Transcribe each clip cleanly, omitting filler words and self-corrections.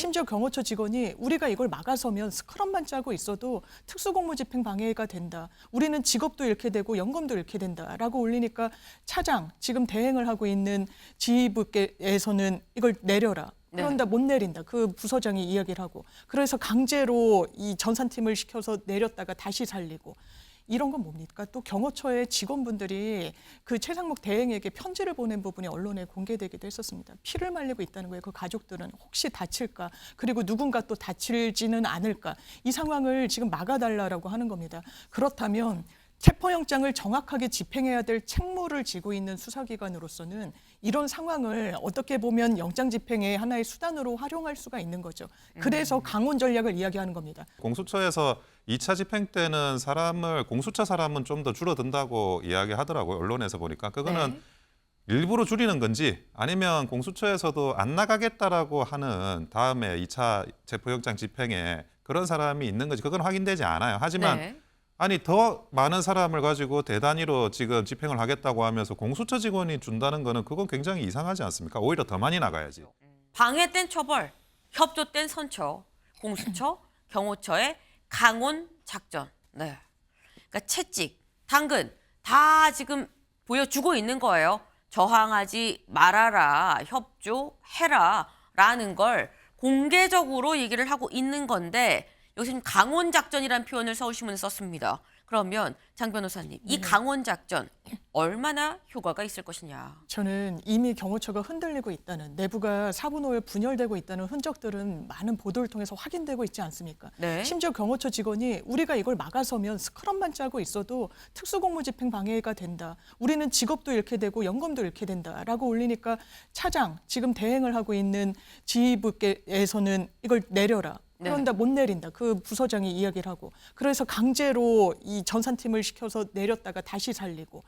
심지어 경호처 직원이 우리가 이걸 막아서면 스크럼만 짜고 있어도 특수공무집행 방해가 된다. 우리는 직업도 잃게 되고 연금도 잃게 된다라고 올리니까 차장, 지금 대행을 하고 있는 지휘부께서는 이걸 내려라. 그런다 못 내린다. 그 부서장이 이야기를 하고. 그래서 강제로 이 전산팀을 시켜서 내렸다가 다시 살리고. 이런 건 뭡니까? 또 경호처의 직원분들이 그 최상목 대행에게 편지를 보낸 부분이 언론에 공개되기도 했었습니다. 피를 말리고 있다는 거예요. 그 가족들은 혹시 다칠까? 그리고 누군가 또 다칠지는 않을까? 이 상황을 지금 막아달라고 하는 겁니다. 그렇다면 체포영장을 정확하게 집행해야 될 책무를 지고 있는 수사기관으로서는 이런 상황을 어떻게 보면 영장 집행의 하나의 수단으로 활용할 수가 있는 거죠. 그래서 강원 전략을 이야기하는 겁니다. 공수처에서 2차 집행 때는 공수처 사람은 좀 더 줄어든다고 이야기하더라고요. 언론에서 보니까. 그거는 일부러 줄이는 건지 아니면 공수처에서도 안 나가겠다라고 하는 다음에 2차 체포영장 집행에 그런 사람이 있는 건지 그건 확인되지 않아요. 하지만 아니 더 많은 사람을 가지고 대단위로 지금 집행을 하겠다고 하면서 공수처 직원이 준다는 거는 그건 굉장히 이상하지 않습니까? 오히려 더 많이 나가야지. 방해된 처벌, 협조된 선처, 공수처, 경호처의 강원 작전. 네. 그러니까 채찍, 당근 다 지금 보여주고 있는 거예요. 저항하지 말아라, 협조해라라는 걸 공개적으로 얘기를 하고 있는 건데 여기서 지금 강원 작전이라는 표현을 서울신문에 썼습니다. 그러면 장 변호사님, 이 강원 작전 얼마나 효과가 있을 것이냐? 저는 이미 경호처가 흔들리고 있다는, 내부가 사분오에 분열되고 있다는 흔적들은 많은 보도를 통해서 확인되고 있지 않습니까? 네. 심지어 경호처 직원이 우리가 이걸 막아서면 스크럼만 짜고 있어도 특수공무집행 방해가 된다. 우리는 직업도 잃게 되고 연금도 잃게 된다라고 올리니까 차장, 지금 대행을 하고 있는 지휘부께서는 이걸 내려라. 그런다 못 내린다. 그 부서장이 이야기를 하고. 그래서 강제로 이 전산팀을 시켜서 내렸다가 다시 살리고.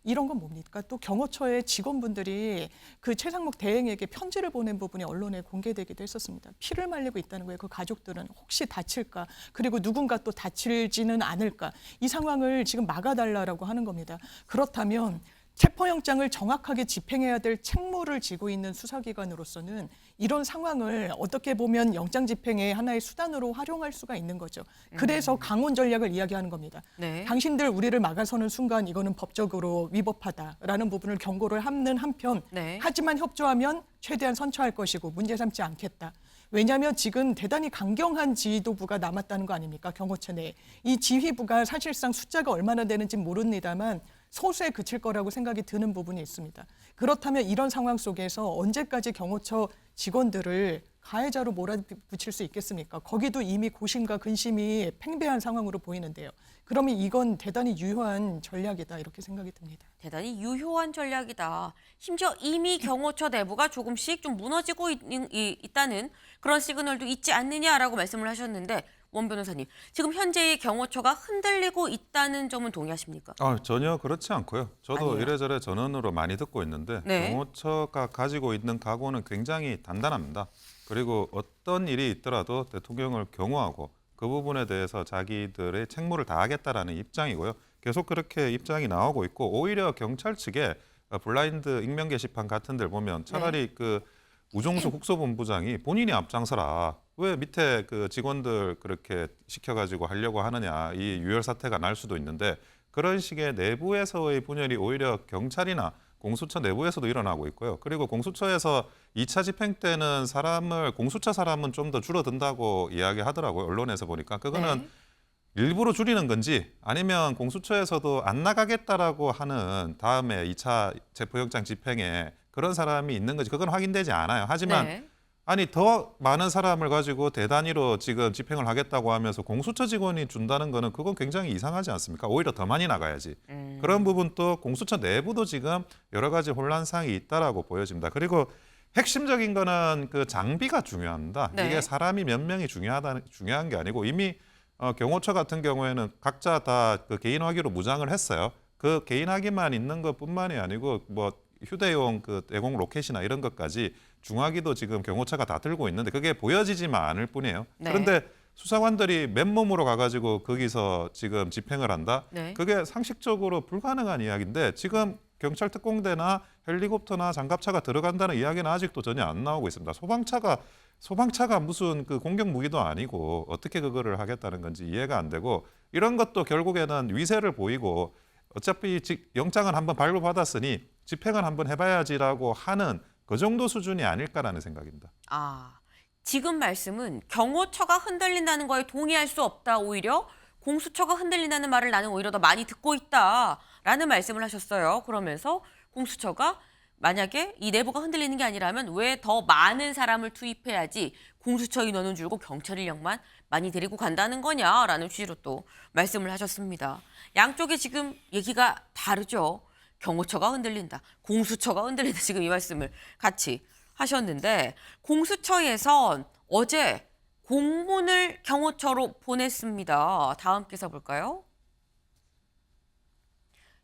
이런 건 뭡니까? 또 경호처의 직원분들이 그 최상목 대행에게 편지를 보낸 부분이 언론에 공개되기도 했었습니다. 피를 말리고 있다는 거예요. 그 가족들은 혹시 다칠까? 그리고 누군가 또 다칠지는 않을까? 이 상황을 지금 막아달라고 하는 겁니다. 그렇다면 체포영장을 정확하게 집행해야 될 책무를 지고 있는 수사기관으로서는 이런 상황을 어떻게 보면 영장 집행의 하나의 수단으로 활용할 수가 있는 거죠. 그래서 강원 전략을 이야기하는 겁니다. 당신들 우리를 막아서는 순간 이거는 법적으로 위법하다라는 부분을 경고를 하는 한편 하지만 협조하면 최대한 선처할 것이고 문제 삼지 않겠다. 왜냐하면 지금 대단히 강경한 지휘도부가 남았다는 거 아닙니까? 경호처 내에. 이 지휘부가 사실상 숫자가 얼마나 되는지는 모릅니다만 소수에 그칠 거라고 생각이 드는 부분이 있습니다. 그렇다면 이런 상황 속에서 언제까지 경호처 직원들을 가해자로 몰아붙일 수 있겠습니까? 거기도 이미 고심과 근심이 팽배한 상황으로 보이는데요. 그러면 이건 대단히 유효한 전략이다 이렇게 생각이 듭니다. 대단히 유효한 전략이다. 심지어 이미 경호처 내부가 조금씩 좀 무너지고 있다는 그런 시그널도 있지 않느냐라고 말씀을 하셨는데 원 변호사님, 지금 현재의 경호처가 흔들리고 있다는 점은 동의하십니까? 전혀 그렇지 않고요. 저도 아니에요? 이래저래 전원으로 많이 듣고 있는데 경호처가 가지고 있는 각오는 굉장히 단단합니다. 그리고 어떤 일이 있더라도 대통령을 경호하고 그 부분에 대해서 자기들의 책무를 다하겠다라는 입장이고요. 계속 그렇게 입장이 나오고 있고 오히려 경찰 측에 블라인드 익명 게시판 같은 데를 보면 차라리 그 우종수 국소본부장이 본인이 앞장서라. 왜 밑에 그 직원들 그렇게 시켜가지고 하려고 하느냐. 이 유혈 사태가 날 수도 있는데 그런 식의 내부에서의 분열이 오히려 경찰이나 공수처 내부에서도 일어나고 있고요. 그리고 공수처에서 2차 집행 때는 공수처 사람은 좀 더 줄어든다고 이야기하더라고요. 언론에서 보니까. 그거는 일부러 줄이는 건지 아니면 공수처에서도 안 나가겠다라고 하는 다음에 2차 체포영장 집행에 그런 사람이 있는 건지 그건 확인되지 않아요. 하지만 아니 더 많은 사람을 가지고 대단위로 지금 집행을 하겠다고 하면서 공수처 직원이 준다는 거는 그건 굉장히 이상하지 않습니까? 오히려 더 많이 나가야지. 그런 부분도 공수처 내부도 지금 여러 가지 혼란상이 있다라고 보여집니다. 그리고 핵심적인 거는 그 장비가 중요합니다. 이게 사람이 몇 명이 중요한 게 아니고 이미 경호처 같은 경우에는 각자 다 그 개인 화기로 무장을 했어요. 그 개인 화기만 있는 것뿐만이 아니고 뭐 휴대용 그 대공 로켓이나 이런 것까지 중화기도 지금 경호처가 다 들고 있는데 그게 보여지지만 않을 뿐이에요. 그런데 수사관들이 맨몸으로 가가지고 거기서 지금 집행을 한다? 그게 상식적으로 불가능한 이야기인데 지금 경찰 특공대나 헬리콥터나 장갑차가 들어간다는 이야기는 아직도 전혀 안 나오고 있습니다. 소방차가 무슨 그 공격 무기도 아니고 어떻게 그거를 하겠다는 건지 이해가 안 되고, 이런 것도 결국에는 위세를 보이고 어차피 영장은 한번 발부받았으니 집행은 한번 해봐야지라고 하는 그 정도 수준이 아닐까라는 생각입니다. 지금 말씀은 경호처가 흔들린다는 거에 동의할 수 없다. 오히려 공수처가 흔들린다는 말을 나는 오히려 더 많이 듣고 있다라는 말씀을 하셨어요. 그러면서 공수처가 만약에 이 내부가 흔들리는 게 아니라면 왜 더 많은 사람을 투입해야지 공수처 인원은 줄고 경찰 인력만 많이 데리고 간다는 거냐라는 취지로 또 말씀을 하셨습니다. 양쪽에 지금 얘기가 다르죠. 경호처가 흔들린다, 공수처가 흔들린다, 지금 이 말씀을 같이 하셨는데, 공수처에선 어제 공문을 경호처로 보냈습니다. 다음 기사 볼까요?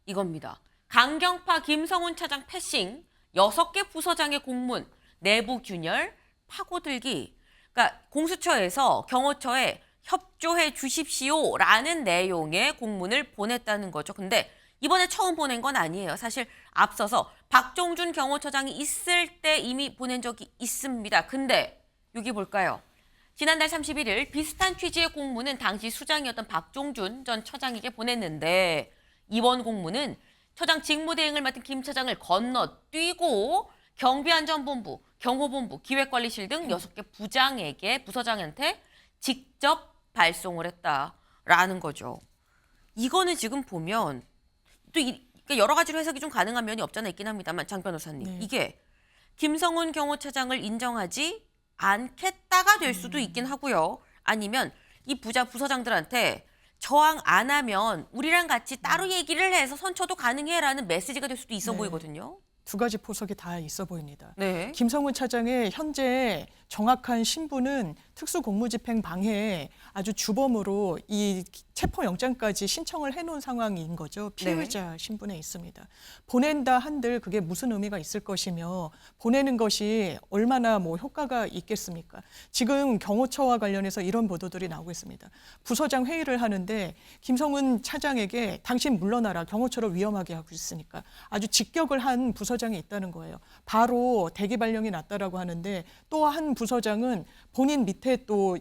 이겁니다. 강경파 김성훈 차장 패싱, 6개 부서장의 공문, 내부 균열, 파고들기. 그러니까 공수처에서 경호처에 협조해 주십시오라는 내용의 공문을 보냈다는 거죠. 근데 이번에 처음 보낸 건 아니에요. 사실 앞서서 박종준 경호처장이 있을 때 이미 보낸 적이 있습니다. 근데 여기 볼까요? 지난달 31일 비슷한 취지의 공문은 당시 수장이었던 박종준 전 처장에게 보냈는데, 이번 공문은 처장 직무대행을 맡은 김 차장을 건너뛰고 경비안전본부, 경호본부, 기획관리실 등 6개 부서장한테 직접 발송을 했다라는 거죠. 이거는 지금 보면 또 그러니까 여러 가지로 해석이 좀 가능한 면이 없잖아 있긴 합니다만, 장 변호사님, 이게 김성훈 경호처장을 인정하지 않겠다가 될 수도 있긴 하고요. 아니면 이 부서장들한테 저항 안 하면 우리랑 같이 따로 얘기를 해서 선처도 가능해라는 메시지가 될 수도 있어 보이거든요. 두 가지 포석이 다 있어 보입니다. 네. 김성훈 차장의 현재 정확한 신분은 특수공무집행 방해에 아주 주범으로 이 체포영장까지 신청을 해놓은 상황인 거죠. 피의자 신분에 있습니다. 보낸다 한들 그게 무슨 의미가 있을 것이며 보내는 것이 얼마나 효과가 있겠습니까? 지금 경호처와 관련해서 이런 보도들이 나오고 있습니다. 부서장 회의를 하는데 김성훈 차장에게 당신 물러나라, 경호처를 위험하게 하고 있으니까, 아주 직격을 한 부서장이 있다는 거예요. 바로 대기 발령이 났다라고 하는데, 또 한 부서장은 본인 밑에 또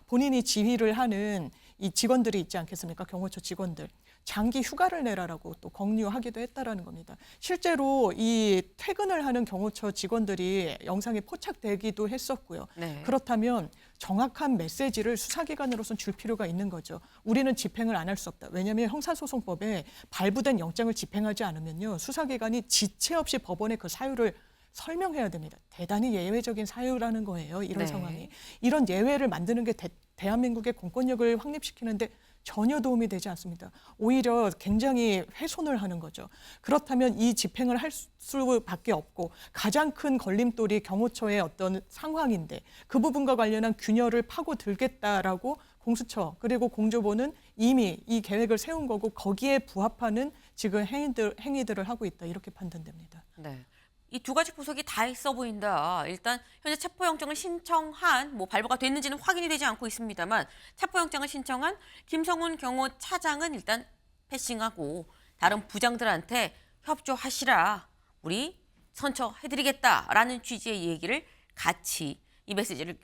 본인이 지휘를 하는 이 직원들이 있지 않겠습니까? 경호처 직원들. 장기 휴가를 내라라고 또 권유하기도 했다라는 겁니다. 실제로 이 퇴근을 하는 경호처 직원들이 영상에 포착되기도 했었고요. 그렇다면 정확한 메시지를 수사기관으로서는 줄 필요가 있는 거죠. 우리는 집행을 안 할 수 없다. 왜냐하면 형사소송법에 발부된 영장을 집행하지 않으면요, 수사기관이 지체 없이 법원에 그 사유를 설명해야 됩니다. 대단히 예외적인 사유라는 거예요. 이런 상황이. 이런 예외를 만드는 게 대한민국의 공권력을 확립시키는데 전혀 도움이 되지 않습니다. 오히려 굉장히 훼손을 하는 거죠. 그렇다면 이 집행을 할 수밖에 없고, 가장 큰 걸림돌이 경호처의 어떤 상황인데 그 부분과 관련한 균열을 파고들겠다라고 공수처 그리고 공조보는 이미 이 계획을 세운 거고, 거기에 부합하는 지금 행위들을 하고 있다, 이렇게 판단됩니다. 네. 이 두 가지 포석이 다 있어 보인다. 일단 현재 체포영장을 신청한, 발부가 됐는지는 확인이 되지 않고 있습니다만, 체포영장을 신청한 김성훈 경호차장은 일단 패싱하고 다른 부장들한테 협조하시라, 우리 선처해드리겠다라는 취지의 얘기를 같이 메시지를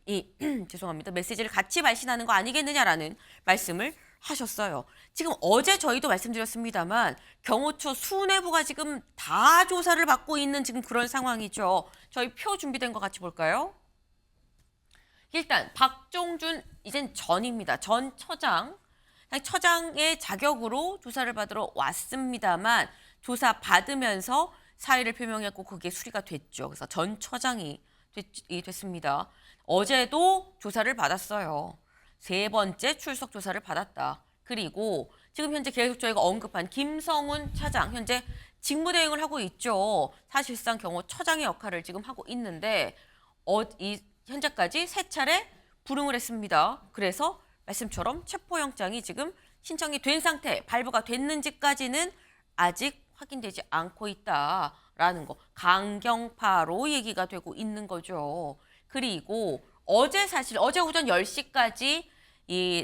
같이 발신하는 거 아니겠느냐라는 말씀을 하셨어요. 지금 어제 저희도 말씀드렸습니다만 경호처 수뇌부가 지금 다 조사를 받고 있는 지금 그런 상황이죠. 저희 표 준비된 거 같이 볼까요? 일단 박종준 이젠 전입니다. 전 처장. 처장의 자격으로 조사를 받으러 왔습니다만 조사 받으면서 사의를 표명했고 그게 수리가 됐죠. 그래서 전 처장이 됐습니다. 어제도 조사를 받았어요. 3번째 출석 조사를 받았다. 그리고 지금 현재 계속 저희가 언급한 김성훈 차장, 현재 직무대행을 하고 있죠. 사실상 경호처장의 역할을 지금 하고 있는데 현재까지 3차례 불응을 했습니다. 그래서 말씀처럼 체포영장이 지금 신청이 된 상태, 발부가 됐는지까지는 아직 확인되지 않고 있다라는 거. 강경파로 얘기가 되고 있는 거죠. 그리고 어제 오전 10시까지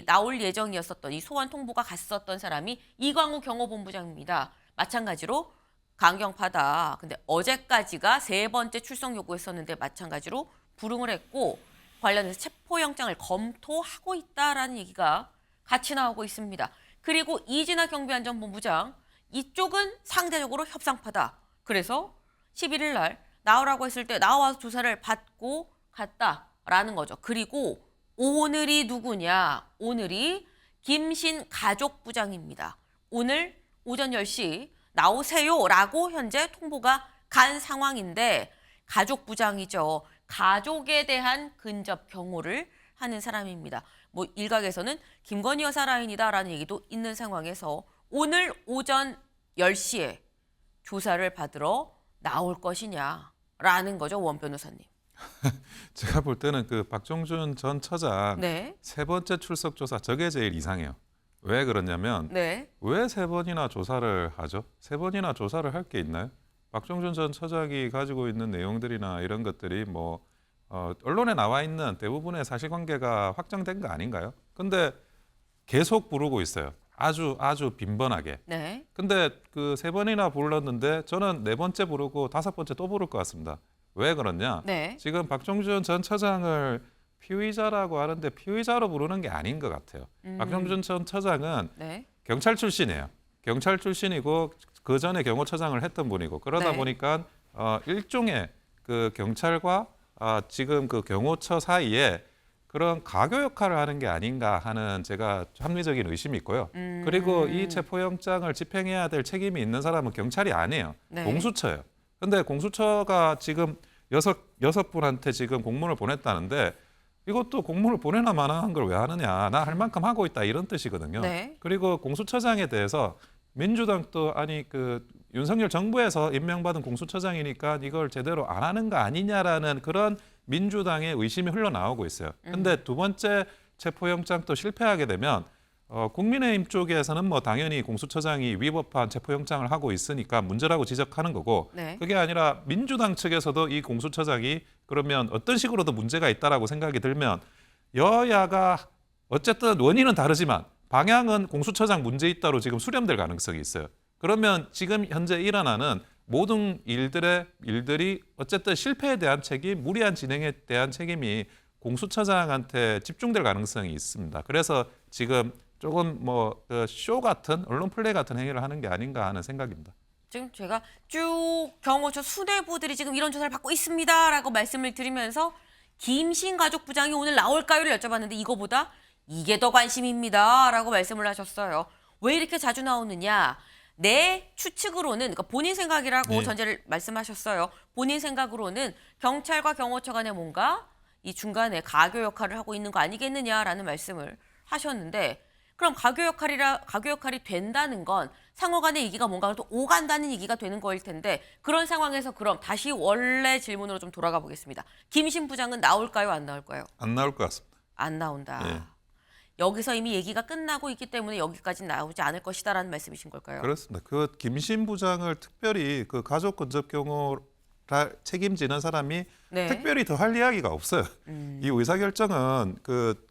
나올 예정이었었던 이 소환 통보가 갔었던 사람이 이광우 경호본부장입니다. 마찬가지로 강경파다. 근데 어제까지가 3번째 출석 요구했었는데 마찬가지로 불응을 했고 관련해서 체포영장을 검토하고 있다라는 얘기가 같이 나오고 있습니다. 그리고 이진아 경비안전본부장 이쪽은 상대적으로 협상파다. 그래서 11일 날 나오라고 했을 때 나와서 조사를 받고 갔다라는 거죠. 그리고 오늘이 누구냐? 오늘이 김신 가족부장입니다. 오늘 오전 10시 나오세요라고 현재 통보가 간 상황인데 가족부장이죠. 가족에 대한 근접 경호를 하는 사람입니다. 뭐 일각에서는 김건희 여사 라인이다라는 얘기도 있는 상황에서 오늘 오전 10시에 조사를 받으러 나올 것이냐라는 거죠, 원 변호사님. 제가 볼 때는 그 박종준 전 처장 네. 3번째 출석 조사 저게 제일 이상해요. 왜 그러냐면 네. 왜 3번이나 조사를 하죠? 3번이나 조사를 할 게 있나요? 박종준 전 처장이 가지고 있는 내용들이나 이런 것들이 뭐 언론에 나와 있는 대부분의 사실관계가 확정된 거 아닌가요? 근데 계속 부르고 있어요. 아주 빈번하게. 네. 근데 그 3번이나 불렀는데 저는 4번째 부르고 5번째 또 부를 것 같습니다. 왜 그러냐? 네. 지금 박종준 전 처장을 피의자라고 하는데 피의자로 부르는 게 아닌 것 같아요. 박종준 전 처장은 네. 경찰 출신이에요. 경찰 출신이고 그 전에 경호처장을 했던 분이고 그러다 네. 보니까 일종의 그 경찰과 지금 그 경호처 사이에 그런 가교 역할을 하는 게 아닌가 하는 제가 합리적인 의심이 있고요. 그리고 이 체포영장을 집행해야 될 책임이 있는 사람은 경찰이 아니에요. 네. 공수처예요. 근데 공수처가 지금 여섯 분한테 지금 공문을 보냈다는데 이것도 공문을 보내나 마나 한 걸 왜 하느냐. 나 할 만큼 하고 있다 이런 뜻이거든요. 네. 그리고 공수처장에 대해서 민주당도 아니 그 윤석열 정부에서 임명받은 공수처장이니까 이걸 제대로 안 하는 거 아니냐라는 그런 민주당의 의심이 흘러나오고 있어요. 근데 두 번째 체포영장 또 실패하게 되면 국민의힘 쪽에서는 뭐 당연히 공수처장이 위법한 체포영장을 하고 있으니까 문제라고 지적하는 거고 네. 그게 아니라 민주당 측에서도 이 공수처장이 그러면 어떤 식으로도 문제가 있다라고 생각이 들면 여야가 어쨌든 원인은 다르지만 방향은 공수처장 문제 있다로 지금 수렴될 가능성이 있어요. 그러면 지금 현재 일어나는 모든 일들이 어쨌든 실패에 대한 책임, 무리한 진행에 대한 책임이 공수처장한테 집중될 가능성이 있습니다. 그래서 지금 조금 쇼 같은 언론 플레이 같은 행위를 하는 게 아닌가 하는 생각입니다. 지금 제가 쭉 경호처 수뇌부들이 지금 이런 조사를 받고 있습니다라고 말씀을 드리면서 김신 가족부장이 오늘 나올까요를 여쭤봤는데 이거보다 이게 더 관심입니다라고 말씀을 하셨어요. 왜 이렇게 자주 나오느냐? 내 추측으로는 그러니까 본인 생각이라고 네. 전제를 말씀하셨어요. 본인 생각으로는 경찰과 경호처 간에 뭔가 이 중간에 가교 역할을 하고 있는 거 아니겠느냐라는 말씀을 하셨는데 그럼 가교 역할이 된다는 건 상호 간의 얘기가 뭔가 또 오간다는 얘기가 되는 거일 텐데 그런 상황에서 그럼 다시 원래 질문으로 좀 돌아가 보겠습니다. 김신 부장은 나올까요? 안 나올까요? 안 나올 것 같습니다. 안 나온다. 예. 여기서 이미 얘기가 끝나고 있기 때문에 여기까지 나오지 않을 것이다라는 말씀이신 걸까요? 그렇습니다. 그 김신 부장을 특별히 그 가족 근접 경호를 책임지는 사람이 네. 특별히 더 할 이야기가 없어요. 이 의사결정은 그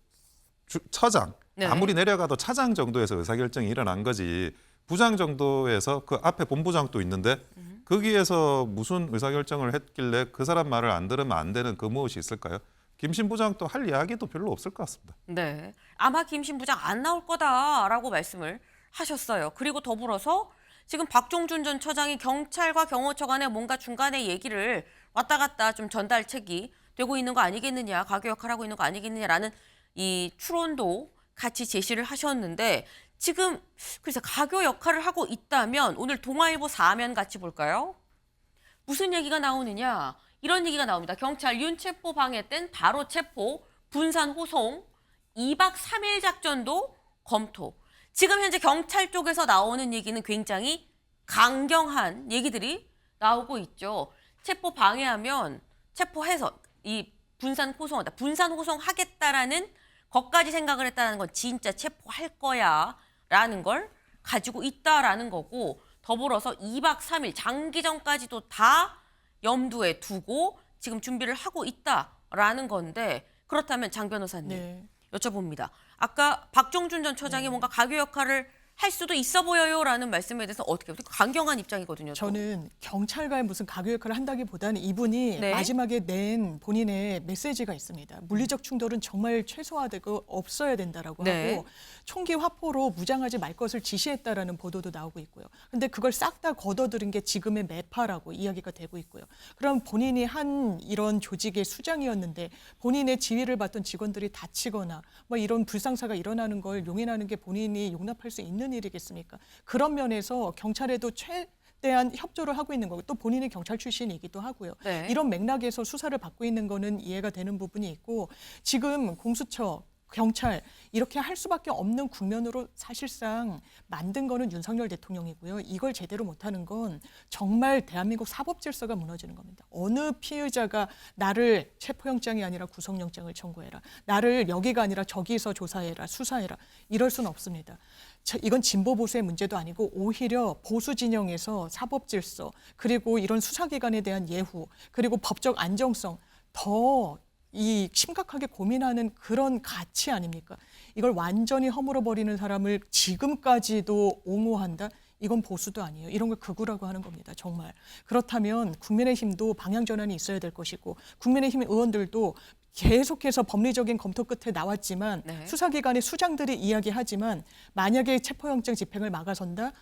처장 네. 아무리 내려가도 차장 정도에서 의사결정이 일어난 거지 부장 정도에서 그 앞에 본부장도 있는데 거기에서 무슨 의사결정을 했길래 그 사람 말을 안 들으면 안 되는 그 무엇이 있을까요? 김신 부장도 할 이야기도 별로 없을 것 같습니다. 네. 아마 김신 부장 안 나올 거다라고 말씀을 하셨어요. 그리고 더불어서 지금 박종준 전 처장이 경찰과 경호처 간에 뭔가 중간에 얘기를 왔다 갔다 좀 전달책이 되고 있는 거 아니겠느냐, 가교 역할을 하고 있는 거 아니겠느냐라는 이 추론도 같이 제시를 하셨는데 지금 그래서 가교 역할을 하고 있다면 오늘 동아일보 4면 같이 볼까요? 무슨 얘기가 나오느냐? 이런 얘기가 나옵니다. 경찰 윤체포 방해 땐 바로 체포, 분산 호송, 2박 3일 작전도 검토. 지금 현재 경찰 쪽에서 나오는 얘기는 굉장히 강경한 얘기들이 나오고 있죠. 체포 방해하면 체포해서 이 분산 호송하다. 분산 호송하겠다라는 것까지 생각을 했다는 건 진짜 체포할 거야 라는 걸 가지고 있다라는 거고 더불어서 2박 3일 장기전까지도 다 염두에 두고 지금 준비를 하고 있다라는 건데 그렇다면 장 변호사님 네. 여쭤봅니다. 아까 박종준 전 처장이 뭔가 가교 역할을 할 수도 있어 보여요라는 말씀에 대해서 어떻게 보세요? 강경한 입장이거든요. 또. 저는 경찰과의 무슨 가교 역할을 한다기보다는 이분이 네. 마지막에 낸 본인의 메시지가 있습니다. 물리적 충돌은 정말 최소화되고 없어야 된다라고 네. 하고 총기 화포로 무장하지 말 것을 지시했다라는 보도도 나오고 있고요. 근데 그걸 싹 다 걷어들인 게 지금의 매파라고 이야기가 되고 있고요. 그럼 본인이 한 이런 조직의 수장이었는데 본인의 지휘를 받던 직원들이 다치거나 뭐 이런 불상사가 일어나는 걸 용인하는 게 본인이 용납할 수 있는 일이겠습니까? 그런 면에서 경찰에도 최대한 협조를 하고 있는 거고 또 본인이 경찰 출신이기도 하고요. 네. 이런 맥락에서 수사를 받고 있는 거는 이해가 되는 부분이 있고 지금 공수처 경찰 이렇게 할 수밖에 없는 국면으로 사실상 만든 거는 윤석열 대통령이고요. 이걸 제대로 못하는 건 정말 대한민국 사법 질서가 무너지는 겁니다. 어느 피의자가 나를 체포영장이 아니라 구속영장을 청구해라. 나를 여기가 아니라 저기서 조사해라. 수사해라. 이럴 수는 없습니다. 이건 진보 보수의 문제도 아니고 오히려 보수 진영에서 사법 질서 그리고 이런 수사기관에 대한 예후 그리고 법적 안정성 더 이 심각하게 고민하는 그런 가치 아닙니까? 이걸 완전히 허물어버리는 사람을 지금까지도 옹호한다? 이건 보수도 아니에요. 이런 걸 극우라고 하는 겁니다. 정말. 그렇다면 국민의힘도 방향 전환이 있어야 될 것이고 국민의힘 의원들도 계속해서 법리적인 검토 끝에 나왔지만 네. 수사기관의 수장들이 이야기하지만 만약에 체포영장 집행을 막아선다?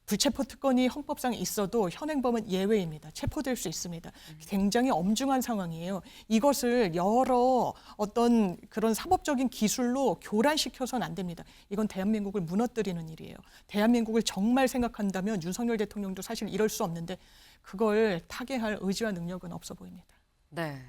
불체포 특권이 헌법상 있어도 현행범은 예외입니다. 체포될 수 있습니다. 굉장히 엄중한 상황이에요. 이것을 여러 어떤 그런 사법적인 기술로 교란시켜서는 안 됩니다. 이건 대한민국을 무너뜨리는 일이에요. 대한민국을 정말 생각한다면 윤석열 대통령도 사실 이럴 수 없는데 그걸 타개할 의지와 능력은 없어 보입니다. 네.